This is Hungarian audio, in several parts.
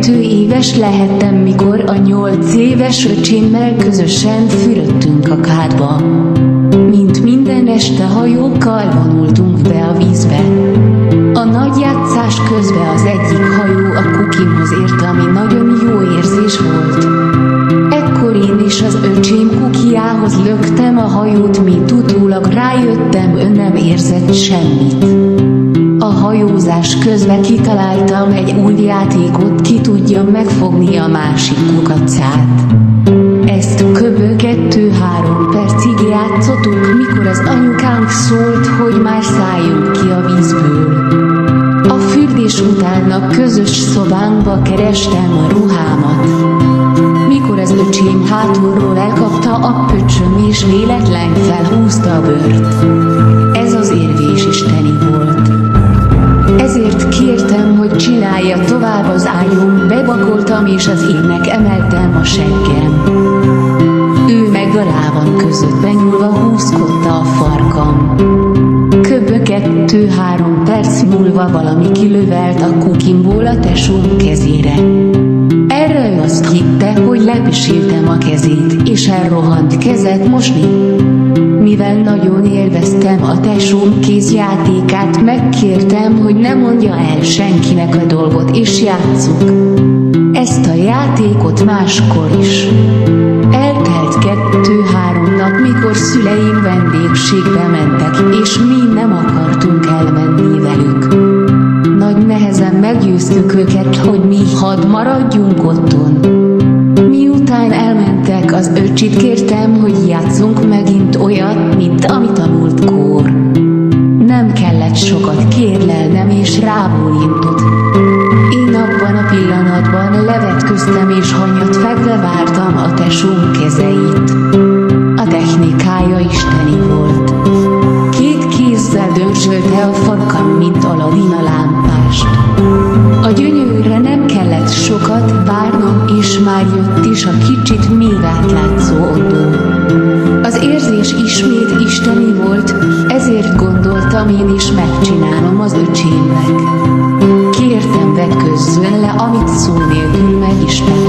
2 éves lehettem, mikor a 8 éves öcsémmel közösen fürödtünk a kádba. Mint minden este hajókkal vonultunk be a vízbe. A nagy játszás közben az egyik hajó a kukimhoz ért, ami nagyon jó érzés volt. Ekkor én is az öcsém kukiához löktem a hajót, mint utólag rájöttem, ő nem érzett semmit. A hajózás közben kitaláltam egy új játékot, ki tudja megfogni a másik kukacát. Ezt kb. 2-3 percig játszottuk, mikor az anyukánk szólt, hogy már szálljunk ki a vízből. A fürdés után a közös szobánkba kerestem a ruhámat. Mikor az öcsém hátulról elkapta a pöcsöm és véletlen felhúzta a bőrt. Ez az érvés isteni volt. Ezért kértem, hogy csinálja tovább az ágyon, bebakoltam és az égnek emeltem a seggem. Ő meg a lábam között benyúlva húzkodta a farkam. Kb. 2-3 perc múlva valami kilövelt a kukimból a tesóm kezére. Erre ő azt hitte, hogy lepisíltem a kezét, és elrohant kezet mosni. Mivel nagyon élveztem a tesóm kézjátékát, megkértem, hogy ne mondja el senkinek a dolgot, és játsszuk ezt a játékot máskor is. Eltelt 2-3 nap, mikor szüleim vendégségbe mentek, és mi nem akartunk elmenni velük. Nagy nehezen meggyőztük őket, hogy mi hadd maradjunk otthon. Miután elmentek, az öcsit kértem, hogy játszunk megint olyat, mint amit a múltkor. Nem kellett sokat kérlelnem, és rábólintott. Én abban a pillanatban levetköztem, és hanyat fekve vártam a tesóm kezeit. A technikája isteni volt. 2 kézzel dörzsölte a farkam, mint Aladin a lámpást. A gyönyörre nem kellett sokat várnom, és már jött is a kicsit még átlátszó oldó. Az érzés ismét isteni volt, ezért gondoltam, én is megcsinálom az öcsémnek. Kértem, vetközzön le, amit szó nélkül meg is tett.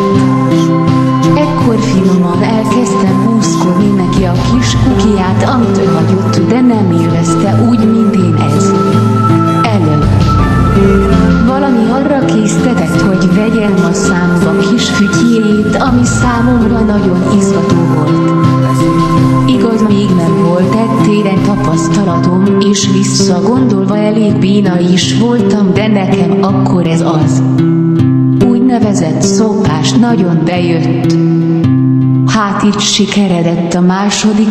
Ekkor finoman elkezdtem húzkodni neki a kis kukiát, amit ő hagyott, de nem élvezte úgy, mint én ez. Előbb. Valami arra késztetett, hogy vegyem a számba kis fütyjét, ami számomra nagyon izgató volt. Igaz, még nem volt ettéren tapasztalatom, és visszagondolva elég béna is voltam, de nekem akkor ez az úgynevezett szopás nagyon bejött. Hát így sikeredett a második